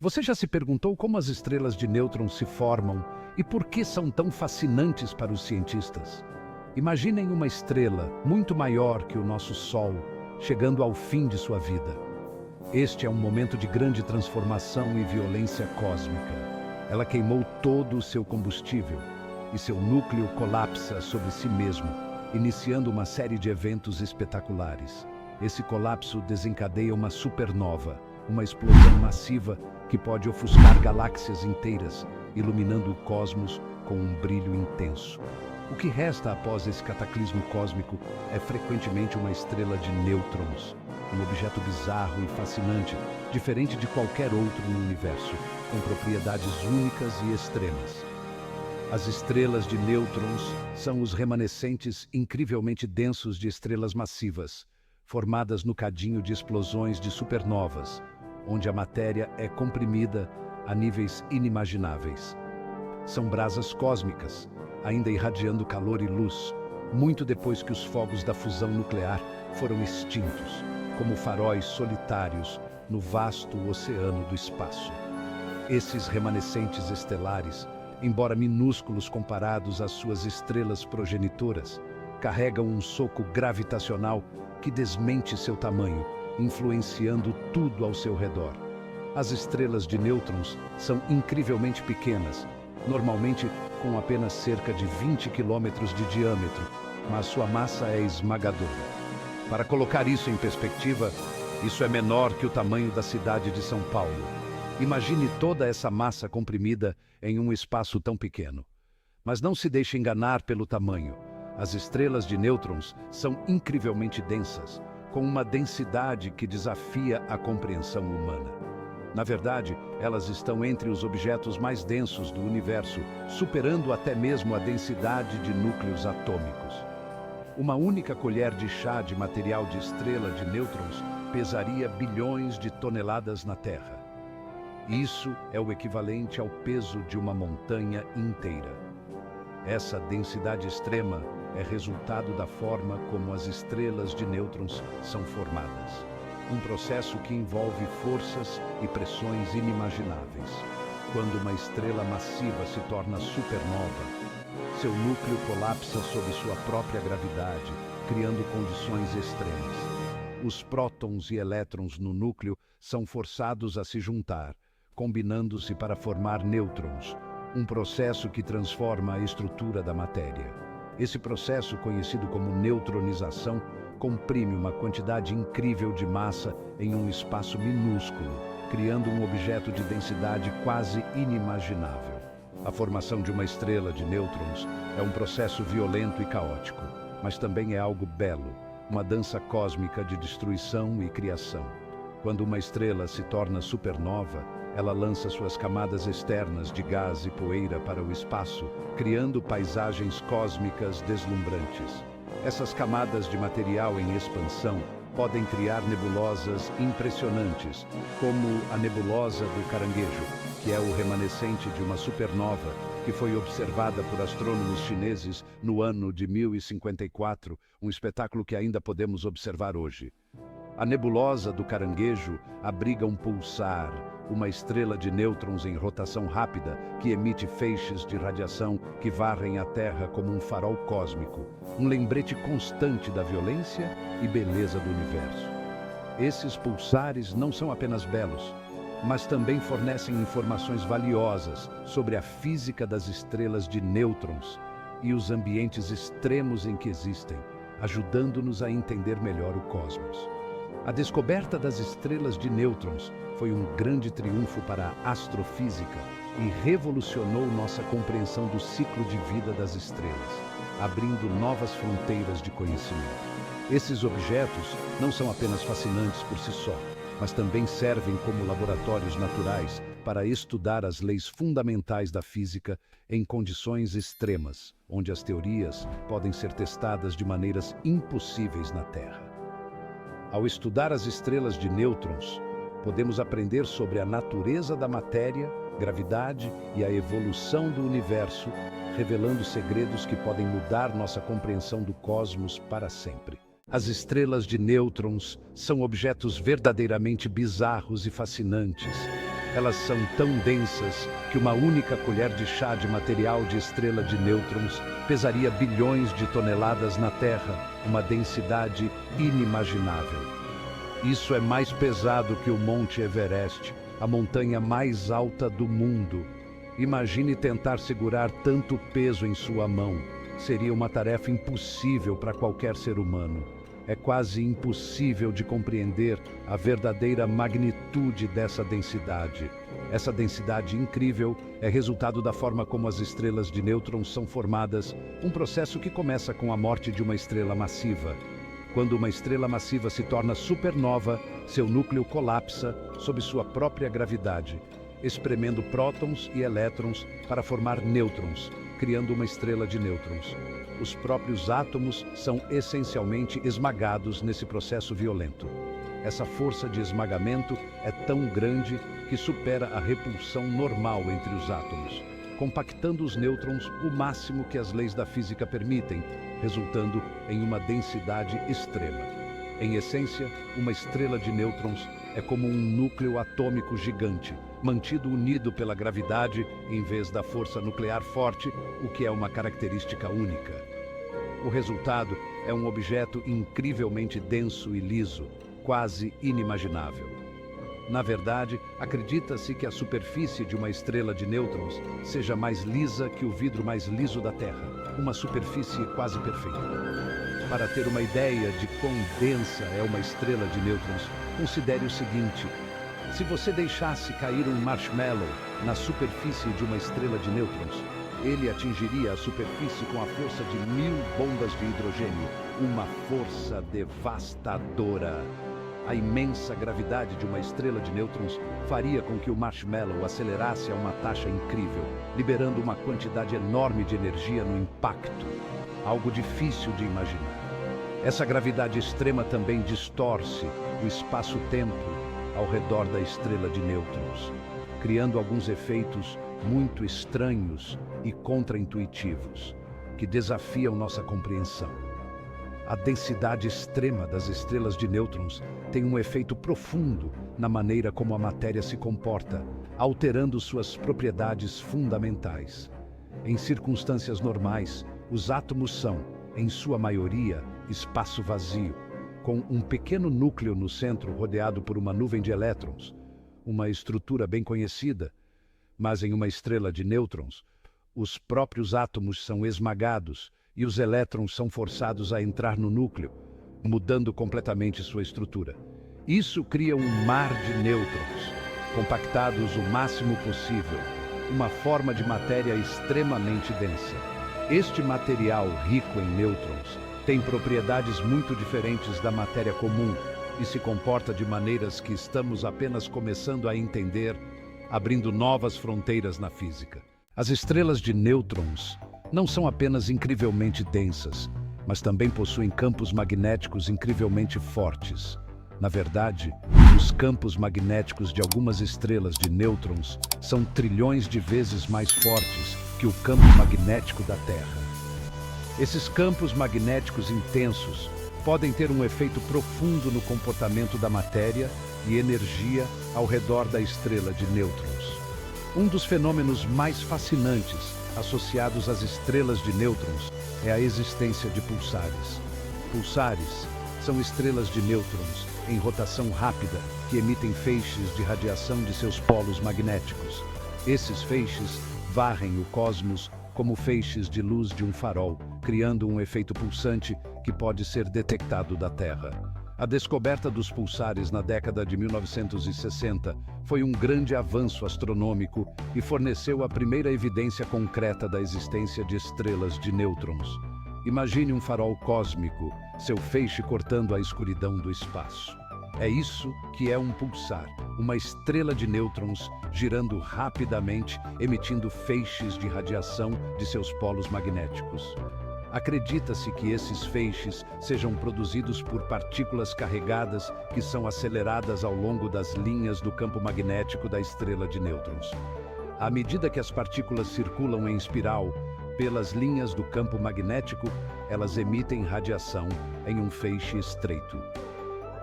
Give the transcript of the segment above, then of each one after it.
Você já se perguntou como as estrelas de nêutrons se formam e por que são tão fascinantes para os cientistas? Imaginem uma estrela muito maior que o nosso Sol, chegando ao fim de sua vida. Este é um momento de grande transformação e violência cósmica. Ela queimou todo o seu combustível e seu núcleo colapsa sobre si mesmo, iniciando uma série de eventos espetaculares. Esse colapso desencadeia uma supernova, uma explosão massiva que pode ofuscar galáxias inteiras, iluminando o cosmos com um brilho intenso. O que resta após esse cataclismo cósmico é frequentemente uma estrela de nêutrons, um objeto bizarro e fascinante, diferente de qualquer outro no universo, com propriedades únicas e extremas. As estrelas de nêutrons são os remanescentes incrivelmente densos de estrelas massivas, formadas no cadinho de explosões de supernovas, onde a matéria é comprimida a níveis inimagináveis. São brasas cósmicas, ainda irradiando calor e luz, muito depois que os fogos da fusão nuclear foram extintos, como faróis solitários no vasto oceano do espaço. Esses remanescentes estelares, embora minúsculos comparados às suas estrelas progenitoras, carregam um soco gravitacional que desmente seu tamanho, influenciando tudo ao seu redor. As estrelas de nêutrons são incrivelmente pequenas, normalmente com apenas cerca de 20 quilômetros de diâmetro, mas sua massa é esmagadora. Para colocar isso em perspectiva, isso é menor que o tamanho da cidade de São Paulo. Imagine toda essa massa comprimida em um espaço tão pequeno. Mas não se deixe enganar pelo tamanho. As estrelas de nêutrons são incrivelmente densas, com uma densidade que desafia a compreensão humana. Na verdade, elas estão entre os objetos mais densos do universo, superando até mesmo a densidade de núcleos atômicos. Uma única colher de chá de material de estrela de nêutrons pesaria bilhões de toneladas na Terra. Isso é o equivalente ao peso de uma montanha inteira. Essa densidade extrema é resultado da forma como as estrelas de nêutrons são formadas. Um processo que envolve forças e pressões inimagináveis. Quando uma estrela massiva se torna supernova, seu núcleo colapsa sob sua própria gravidade, criando condições extremas. Os prótons e elétrons no núcleo são forçados a se juntar, combinando-se para formar nêutrons, um processo que transforma a estrutura da matéria. Esse processo, conhecido como neutronização, comprime uma quantidade incrível de massa em um espaço minúsculo, criando um objeto de densidade quase inimaginável. A formação de uma estrela de nêutrons é um processo violento e caótico, mas também é algo belo, uma dança cósmica de destruição e criação. Quando uma estrela se torna supernova, ela lança suas camadas externas de gás e poeira para o espaço, criando paisagens cósmicas deslumbrantes. Essas camadas de material em expansão podem criar nebulosas impressionantes, como a nebulosa do Caranguejo, que é o remanescente de uma supernova que foi observada por astrônomos chineses no ano de 1054, um espetáculo que ainda podemos observar hoje. A nebulosa do Caranguejo abriga um pulsar, uma estrela de nêutrons em rotação rápida que emite feixes de radiação que varrem a Terra como um farol cósmico, um lembrete constante da violência e beleza do universo. Esses pulsares não são apenas belos, mas também fornecem informações valiosas sobre a física das estrelas de nêutrons e os ambientes extremos em que existem, ajudando-nos a entender melhor o cosmos. A descoberta das estrelas de nêutrons foi um grande triunfo para a astrofísica e revolucionou nossa compreensão do ciclo de vida das estrelas, abrindo novas fronteiras de conhecimento. Esses objetos não são apenas fascinantes por si só, mas também servem como laboratórios naturais para estudar as leis fundamentais da física em condições extremas, onde as teorias podem ser testadas de maneiras impossíveis na Terra. Ao estudar as estrelas de nêutrons, podemos aprender sobre a natureza da matéria, gravidade e a evolução do universo, revelando segredos que podem mudar nossa compreensão do cosmos para sempre. As estrelas de nêutrons são objetos verdadeiramente bizarros e fascinantes. Elas são tão densas que uma única colher de chá de material de estrela de nêutrons pesaria bilhões de toneladas na Terra, uma densidade inimaginável. Isso é mais pesado que o Monte Everest, a montanha mais alta do mundo. Imagine tentar segurar tanto peso em sua mão. Seria uma tarefa impossível para qualquer ser humano. É quase impossível de compreender a verdadeira magnitude dessa densidade. Essa densidade incrível é resultado da forma como as estrelas de nêutrons são formadas, um processo que começa com a morte de uma estrela massiva. Quando uma estrela massiva se torna supernova, seu núcleo colapsa sob sua própria gravidade, espremendo prótons e elétrons para formar nêutrons, criando uma estrela de nêutrons. Os próprios átomos são essencialmente esmagados nesse processo violento. Essa força de esmagamento é tão grande que supera a repulsão normal entre os átomos, compactando os nêutrons o máximo que as leis da física permitem, resultando em uma densidade extrema. Em essência, uma estrela de nêutrons é como um núcleo atômico gigante, mantido unido pela gravidade em vez da força nuclear forte, o que é uma característica única. O resultado é um objeto incrivelmente denso e liso, quase inimaginável. Na verdade, acredita-se que a superfície de uma estrela de nêutrons seja mais lisa que o vidro mais liso da Terra, uma superfície quase perfeita. Para ter uma ideia de quão densa é uma estrela de nêutrons, considere o seguinte: se você deixasse cair um marshmallow na superfície de uma estrela de nêutrons, ele atingiria a superfície com a força de 1000 bombas de hidrogênio, uma força devastadora. A imensa gravidade de uma estrela de nêutrons faria com que o marshmallow acelerasse a uma taxa incrível, liberando uma quantidade enorme de energia no impacto, algo difícil de imaginar. Essa gravidade extrema também distorce o espaço-tempo ao redor da estrela de nêutrons, criando alguns efeitos muito estranhos e contraintuitivos, que desafiam nossa compreensão. A densidade extrema das estrelas de nêutrons tem um efeito profundo na maneira como a matéria se comporta, alterando suas propriedades fundamentais. Em circunstâncias normais, os átomos são, em sua maioria, espaço vazio, com um pequeno núcleo no centro rodeado por uma nuvem de elétrons, uma estrutura bem conhecida. Mas em uma estrela de nêutrons, os próprios átomos são esmagados e os elétrons são forçados a entrar no núcleo, mudando completamente sua estrutura. Isso cria um mar de nêutrons, compactados o máximo possível, uma forma de matéria extremamente densa. Este material rico em nêutrons tem propriedades muito diferentes da matéria comum e se comporta de maneiras que estamos apenas começando a entender, abrindo novas fronteiras na física. As estrelas de nêutrons não são apenas incrivelmente densas, mas também possuem campos magnéticos incrivelmente fortes. Na verdade, os campos magnéticos de algumas estrelas de nêutrons são trilhões de vezes mais fortes que o campo magnético da Terra. Esses campos magnéticos intensos podem ter um efeito profundo no comportamento da matéria e energia ao redor da estrela de nêutrons. Um dos fenômenos mais fascinantes associados às estrelas de nêutrons é a existência de pulsares. Pulsares são estrelas de nêutrons em rotação rápida que emitem feixes de radiação de seus polos magnéticos. Esses feixes varrem o cosmos como feixes de luz de um farol, criando um efeito pulsante que pode ser detectado da Terra. A descoberta dos pulsares na década de 1960 foi um grande avanço astronômico e forneceu a primeira evidência concreta da existência de estrelas de nêutrons. Imagine um farol cósmico, seu feixe cortando a escuridão do espaço. É isso que é um pulsar, uma estrela de nêutrons girando rapidamente, emitindo feixes de radiação de seus polos magnéticos. Acredita-se que esses feixes sejam produzidos por partículas carregadas que são aceleradas ao longo das linhas do campo magnético da estrela de nêutrons. À medida que as partículas circulam em espiral pelas linhas do campo magnético, elas emitem radiação em um feixe estreito.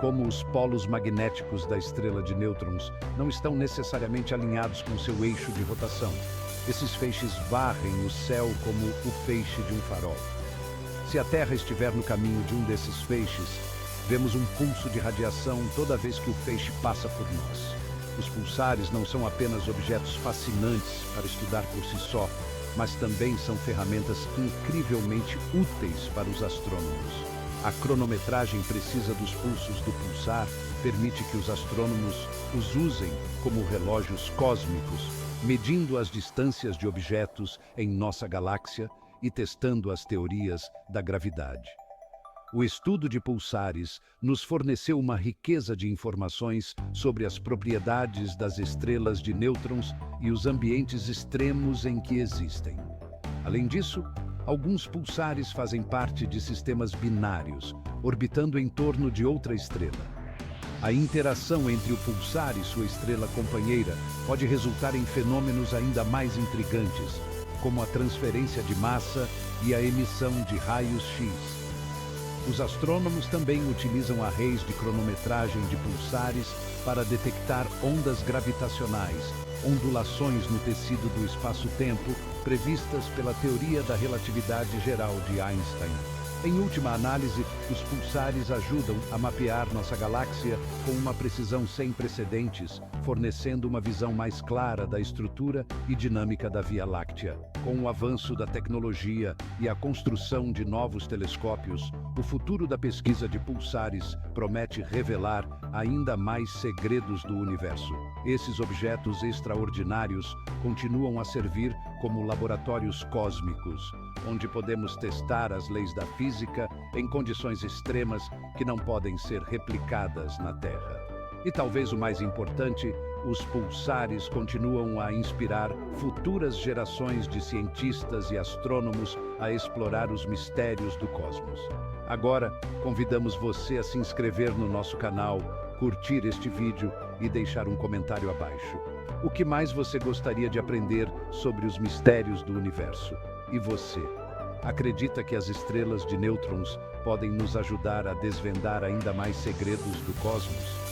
como os polos magnéticos da estrela de nêutrons não estão necessariamente alinhados com seu eixo de rotação. Esses feixes varrem o céu como o feixe de um farol. Se a Terra estiver no caminho de um desses feixes, vemos um pulso de radiação toda vez que o feixe passa por nós. Os pulsares não são apenas objetos fascinantes para estudar por si só, mas também são ferramentas incrivelmente úteis para os astrônomos. A cronometragem precisa dos pulsos do pulsar permite que os astrônomos os usem como relógios cósmicos, medindo as distâncias de objetos em nossa galáxia e testando as teorias da gravidade. O estudo de pulsares nos forneceu uma riqueza de informações sobre as propriedades das estrelas de nêutrons e os ambientes extremos em que existem. Além disso, alguns pulsares fazem parte de sistemas binários, orbitando em torno de outra estrela. A interação entre o pulsar e sua estrela companheira pode resultar em fenômenos ainda mais intrigantes, como a transferência de massa e a emissão de raios X. Os astrônomos também utilizam arrays de cronometragem de pulsares para detectar ondas gravitacionais, ondulações no tecido do espaço-tempo previstas pela teoria da relatividade geral de Einstein. Em última análise, os pulsares ajudam a mapear nossa galáxia com uma precisão sem precedentes, fornecendo uma visão mais clara da estrutura e dinâmica da Via Láctea. Com o avanço da tecnologia e a construção de novos telescópios, o futuro da pesquisa de pulsares promete revelar ainda mais segredos do universo. Esses objetos extraordinários continuam a servir como laboratórios cósmicos, onde podemos testar as leis da física em condições extremas que não podem ser replicadas na Terra. E talvez o mais importante, os pulsares continuam a inspirar futuras gerações de cientistas e astrônomos a explorar os mistérios do cosmos. Agora, convidamos você a se inscrever no nosso canal, curtir este vídeo e deixar um comentário abaixo. O que mais você gostaria de aprender sobre os mistérios do universo? E você? Acredita que as estrelas de nêutrons podem nos ajudar a desvendar ainda mais segredos do cosmos?